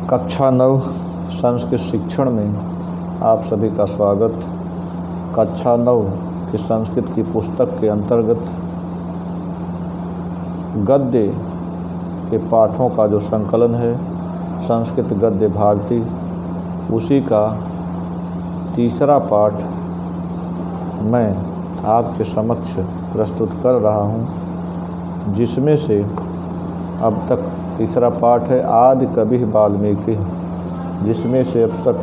कक्षा 9 संस्कृत शिक्षण में आप सभी का स्वागत। कक्षा 9 की संस्कृत की पुस्तक के अंतर्गत गद्य के पाठों का जो संकलन है संस्कृत गद्य भारती, उसी का तीसरा पाठ मैं आपके समक्ष प्रस्तुत कर रहा हूँ, जिसमें से अब तक तीसरा पाठ है आदि कवि वाल्मीकि, जिसमें से अब तक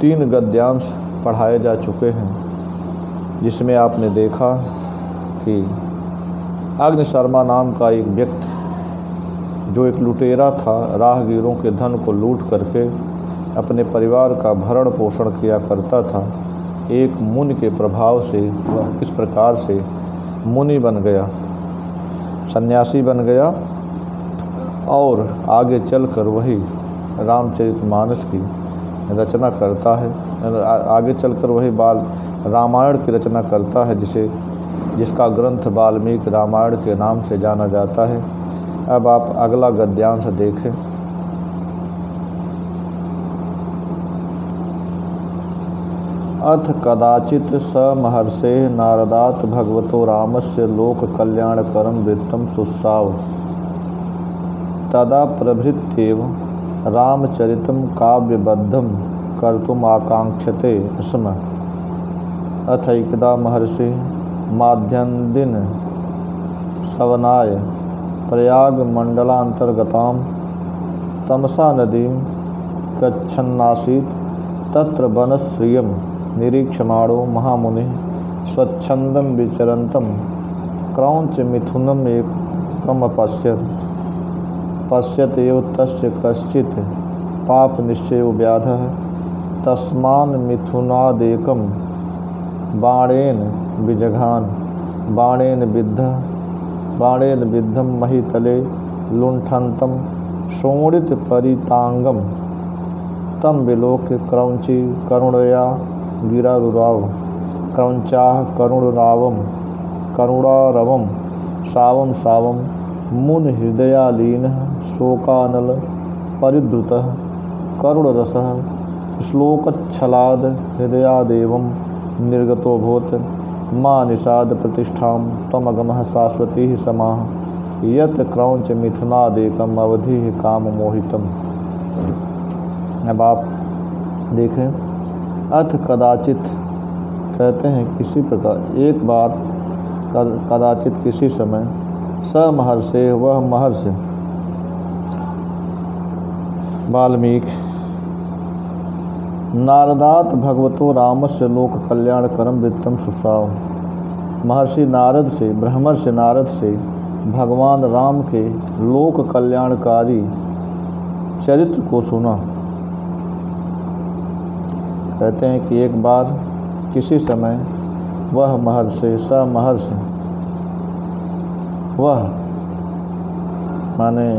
3 गद्यांश पढ़ाए जा चुके हैं। जिसमें आपने देखा कि अग्नि शर्मा नाम का एक व्यक्ति जो एक लुटेरा था, राहगीरों के धन को लूट करके अपने परिवार का भरण पोषण किया करता था, एक मुनि के प्रभाव से वह किस प्रकार से मुनि बन गया, सन्यासी बन गया और आगे चलकर वही रामचरितमानस की रचना करता है। आगे चलकर वही रामायण की रचना करता है, जिसका ग्रंथ वाल्मीकि रामायण के नाम से जाना जाता है। अब आप अगला गद्यांश देखें। अथ कदाचित स महर्षे नारदात् भगवतो रामस्य लोक कल्याणकरं वृत्तं शुश्राव तदा प्रभृत्येव रामचरितं काव्यबद्धं कर्तुम् आकांक्षते स्म। अथैकदा महर्षि माध्यन्दिन सवनाय प्रयाग मंडलांतर्गतां तमसा नदीं गच्छन्नासीत्। तत्र वनश्रियं निरीक्षमाणो महामुनिः स्वच्छन्दं विचरन्तं क्रौञ्च मिथुनम् एकमपश्यत्। पश्यत एव तस्य कश्चित् पापनिश्चयो व्याधः तस्मान् मिथुनादेकं बाणेन विजघान। बाणेन विद्धं महीतले लुण्ठन्तं शोणितपरिताङ्गं तं विलोक्य क्रौञ्ची करुणया गिरारुराव। क्रौञ्चाः करुणारवं सावं सावं मुनिहृदयालीनः शोकानल परिद्रुतः करुणरसः श्लोकच्छलाद हृदयादेवं निर्गतोऽभूत्। मा निषाद प्रतिष्ठां त्वमगमः शाश्वतीः समाः यत् क्रौञ्च मिथुनादेकम् अवधिः काममोहितम्। अब आप देखें, अथ कदाचित कहते हैं किसी प्रकार, एक बार, कदाचित किसी समय, स महर्षे वह महर्षि वाल्मीकि नारदात् भगवतो रामस्य लोक कल्याणकरं वृत्तं शुश्राव। महर्षि नारद से, ब्रह्मर्षि नारद से भगवान राम के लोक कल्याणकारी चरित्र को सुना। कहते हैं कि एक बार किसी समय वह महर्षि, स महर्षि, वह माने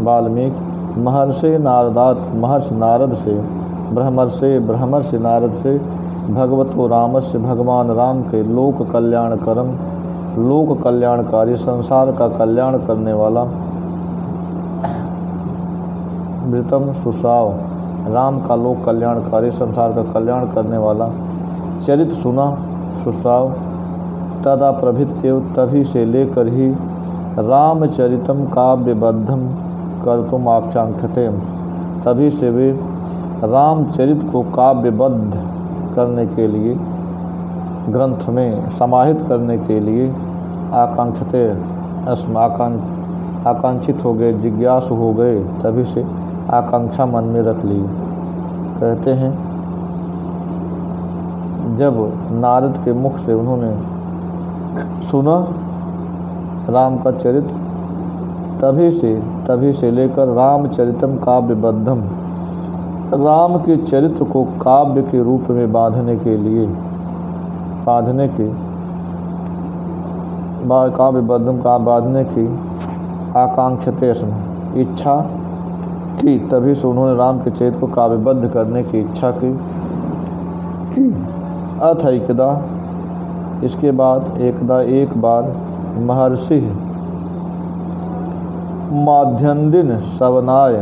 वाल्मीकि, महर्षि नारदात् महर्षि नारद से, ब्रह्मर्षि नारद से भगवतो रामस्य भगवान राम के लोक कल्याणकारी, संसार का कल्याण करने वाला वृत्तं शुश्राव, राम का लोक कल्याणकारी, संसार का कल्याण करने वाला चरित्र सुना। शुश्राव तदा प्रभृत्येव तभी से लेकर ही रामचरितम काव्यबद्धम कर्तुम् आकांक्षते, तभी से वे रामचरित को काव्यबद्ध करने के लिए, ग्रंथ में समाहित करने के लिए आकांक्षते आकांक्षित हो गए, जिज्ञासु हो गए, तभी से आकांक्षा मन में रख ली। कहते हैं जब नारद के मुख से उन्होंने सुना राम का चरित्र, तभी से लेकर रामचरितम काव्यबद्धम, राम के चरित्र को काव्य के रूप में बांधने के काव्यबद्धम का बांधने की आकांक्षते स्म, इच्छा की। तभी से उन्होंने राम के चरित्र को काव्यबद्ध करने की इच्छा की। अथ एकदा, इसके बाद एक बार महर्षि माध्यन दिन सवनाय।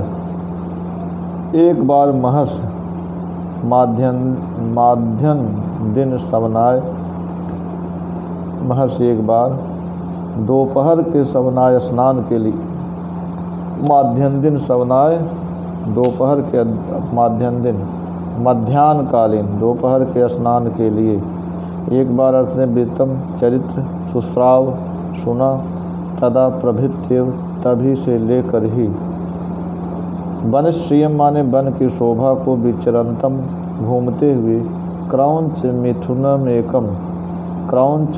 एक बार महर्षि माध्यन दिन सवनाय, महर्षि एक बार दोपहर के सवनाय स्नान के लिए, माध्यन दिन सवनाय दोपहर के, माध्यन दिन मध्याह्न कालीन दोपहर के स्नान के लिए। एक बार अर्थ ने वृत्तम चरित्र सुश्राव सुना, तदा प्रभृत्य तभी से लेकर ही, वनश्रियम माने वन की शोभा को, विचरंतम घूमते हुए, क्रौंच मिथुनम एकम क्रौंच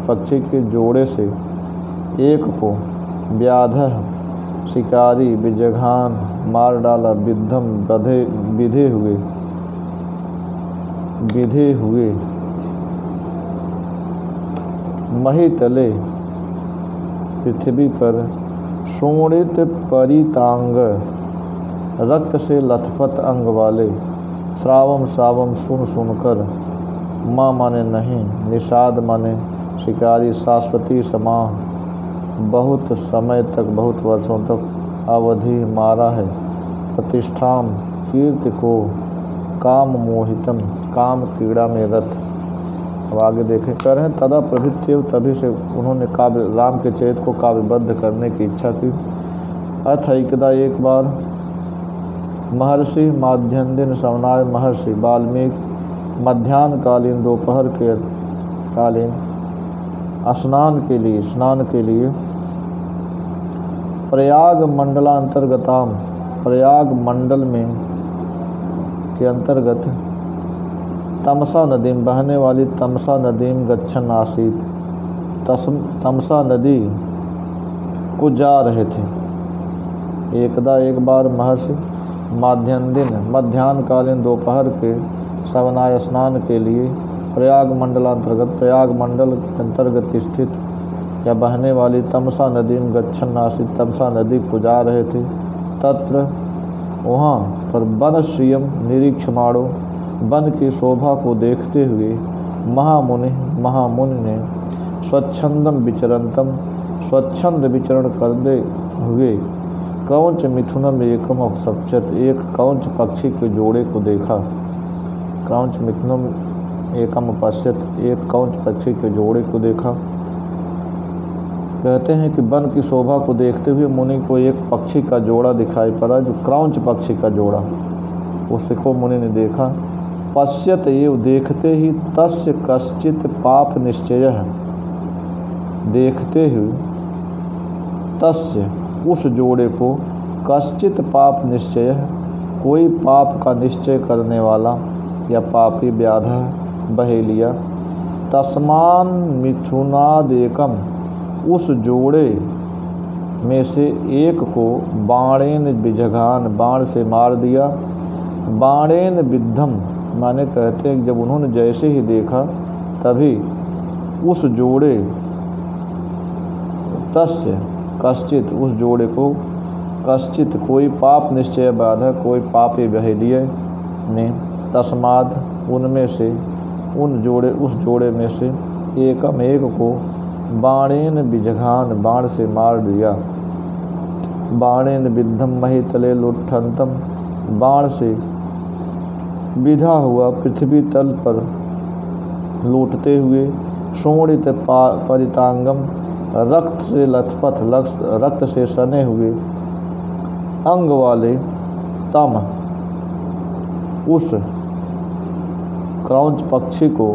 पक्षी के जोड़े से एक को, व्याधः शिकारी, विजघान मार डाला, विद्धम विधे हुए, मही तले पृथ्वी पर, शोणित परितांग रक्त से लथपथ अंग वाले, श्रावम सुन सुनकर, माँ माने नहीं, निषाद माने शिकारी, शाश्वती समाह बहुत समय तक, बहुत वर्षों तक अवधि मारा है, प्रतिष्ठाम कीर्ति को, काम मोहितम काम क्रीड़ा में रत। अब आगे देखें, कह रहे हैं तदा प्रभृत्य तभी से उन्होंने काव्य राम के चरित्र को काव्यबद्ध करने की इच्छा की। अथ एकदा एक बार, महर्षि माध्यन दिन सवनाय, महर्षि वाल्मीकि मध्याह्न कालीन दोपहर के कालीन स्नान के लिए प्रयाग मंडलांतर्गताम, प्रयाग मंडल में के अंतर्गत, तमसा नदीम बहने वाली तमसा नदीम गच्छन आसीत, तमसा नदी को जा रहे थे। एकदा एक बार महर्षि माध्यन दिन मध्याह्न कालीन दोपहर के सवनाय स्नान के लिए प्रयाग मंडलांतर्गत, प्रयाग मंडल के अंतर्गत स्थित या बहने वाली तमसा नदी में गच्छन आसीत, तमसा नदी को जा रहे थे। तत्र वहाँ पर वनश्रियम निरीक्षमाणो, वन की शोभा को देखते हुए, महामुनि ने स्वच्छंदम विचरंतम स्वच्छंद विचरण करते हुए, क्रौंच मिथुनम एकम अपसप्चत एक क्रौंच पक्षी के जोड़े को देखा। क्रौंच मिथुनम एकम अपश्यत एक क्रौंच पक्षी के जोड़े को देखा। कहते हैं कि वन की शोभा को देखते हुए मुनि को एक पक्षी का जोड़ा दिखाई पड़ा, जो क्रौंच पक्षी का जोड़ा, उसको मुनि ने देखा। पश्यत एव देखते ही, तस्य कश्चित पाप निश्चय है, देखते हुए तस्य उस जोड़े को, कश्चित पाप निश्चय है कोई पाप का निश्चय करने वाला या पापी, व्याधा बहेलिया, तस्मान मिथुनादेकम उस जोड़े में से एक को, बाणेन विजघान बाण से मार दिया। बाणेन विद्धम माने कहते हैं जब उन्होंने जैसे ही देखा तभी उस जोड़े, तस्य कश्चित उस जोड़े को, कश्चित कोई पाप निश्चय बाधा कोई पापी बहेलिया ने, तस्माद उनमें से, उस जोड़े में से एकम एक को, बाणेन विजघान बाण से मार दिया। बाणेन विद्धम महितले लुठंतम बाण से विधा हुआ पृथ्वी तल पर लूटते हुए, शोणित परितांगम रक्त से लथपथ रक्त से सने हुए अंग वाले, तम उस क्रौंच पक्षी को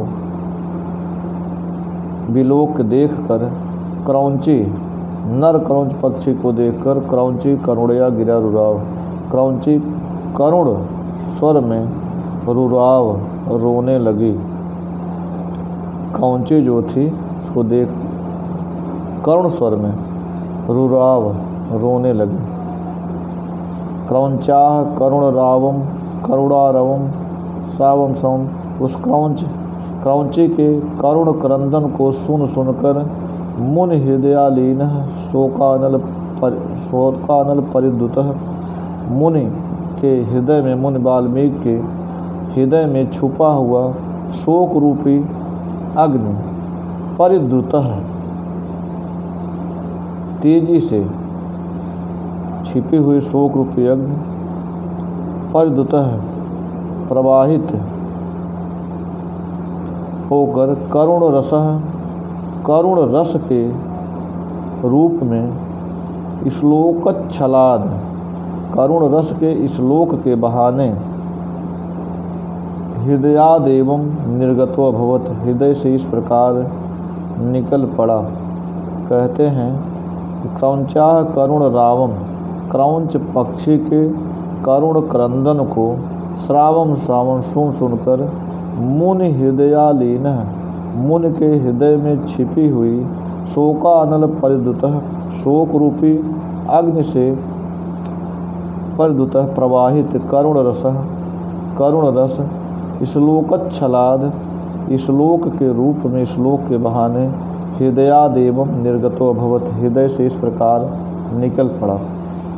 विलोक देखकर, क्रौंची नर क्रौंच पक्षी को देखकर, क्रौंची करुणया गिरा रुराव, क्रौंची करुण स्वर में रुराव रोने लगी। क्रौंची जो थी उसको देख करुण स्वर में रुराव रोने लगी। क्रौंचाह करुणरावम करुणारवम सावम सवम उस क्रौंची के करुण क्रंदन को सुन सुनकर मुनि हृदयालीन शोकानल परिद्युतः मुनि के हृदय में, मुनि वाल्मीकि के हृदय में छुपा हुआ शोक रूपी अग्नि परिद्युतः तेजी से छिपी हुई शोक रूपी अग्नि परिदुतः प्रवाहित होकर करुण रस के रूप में श्लोकच्छलाद, करुण रस के श्लोक के बहाने हृदयादेव निर्गतो अभवत, हृदय से इस प्रकार निकल पड़ा। कहते हैं क्रौंचाह करुण रावम, क्रौंच पक्षी के करुण क्रंदन को श्रावम श्रावण सुनकर मुनि हृदयालीन, मुनि के हृदय में छिपी हुई शोकानल परिदुतः, शोक रूपी अग्नि से परिदुतः प्रवाहित करुण रस श्लोकच्छलाद, श्लोक के रूप में श्लोक के बहाने हृदयादेव निर्गतो अभवत, हृदय से इस प्रकार निकल पड़ा।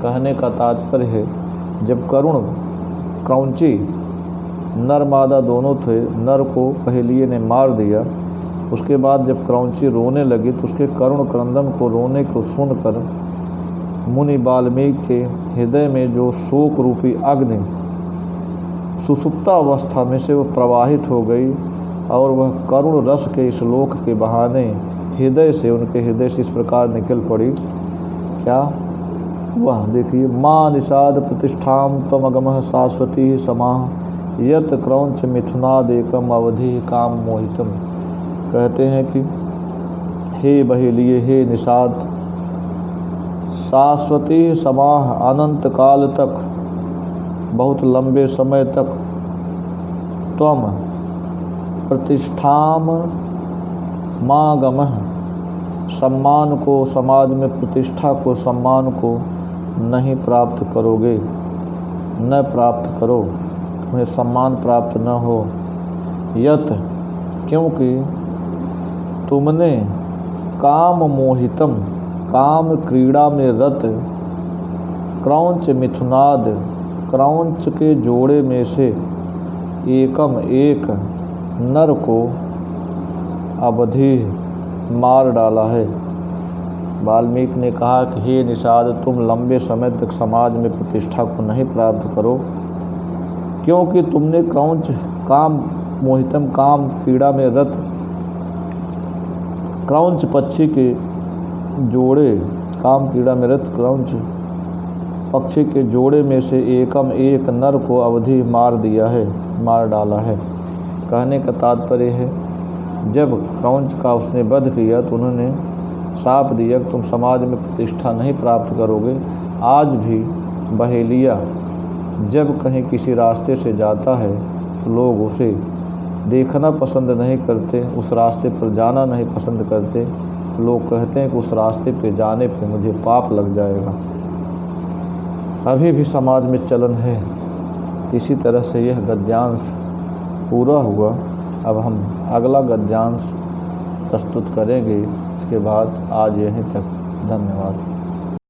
कहने का तात्पर्य है जब क्रौंची नर मादा दोनों थे, नर को पहेलिये ने मार दिया, उसके बाद जब क्रौंची रोने लगी तो उसके करुण क्रंदन को रोने को सुनकर मुनि वाल्मीकि के हृदय में जो शोक रूपी अग्नि सुसुप्तावस्था में से वह प्रवाहित हो गई और वह करुण रस के श्लोक के बहाने हृदय से, उनके हृदय से इस प्रकार निकल पड़ी। क्या वह देखिए, माँ निषाद प्रतिष्ठाम त्वमगमः शाश्वती समाह यत क्रौंच मिथुनादेकम अवधि काम मोहितम। कहते हैं कि हे बहेलिए, हे निषाद, शाश्वती समाह अनंत काल तक, बहुत लंबे समय तक, त्वम प्रतिष्ठाम मागमः, सम्मान को, समाज में प्रतिष्ठा को, सम्मान को नहीं प्राप्त करोगे, न प्राप्त करो, तुम्हें सम्मान प्राप्त न हो। यत, क्योंकि तुमने काम मोहितम, काम क्रीड़ा में रत, क्रौंच मिथुनाद, क्रौंच के जोड़े में से एकम एक नर को अवधि मार डाला है। वाल्मीकि ने कहा कि हे निषाद, तुम लंबे समय तक समाज में प्रतिष्ठा को नहीं प्राप्त करो, क्योंकि तुमने क्रौंच काम मोहितम, काम क्रीड़ा में रत, क्रौंच पक्षी के जोड़े, काम क्रीड़ा में रत क्रौंच पक्षी के जोड़े में से एकम एक नर को अवधि मार दिया है, मार डाला है। कहने का तात्पर्य है जब क्रौंच का उसने वध किया तो उन्होंने शाप दिया कि तुम समाज में प्रतिष्ठा नहीं प्राप्त करोगे। आज भी बहेलिया जब कहीं किसी रास्ते से जाता है तो लोग उसे देखना पसंद नहीं करते, उस रास्ते पर जाना नहीं पसंद करते। लोग कहते हैं कि उस रास्ते पे जाने पे मुझे पाप लग जाएगा। अभी भी समाज में चलन है। इसी तरह से यह गद्यांश पूरा हुआ। अब हम अगला गद्यांश प्रस्तुत करेंगे। इसके बाद आज यहीं तक। धन्यवाद।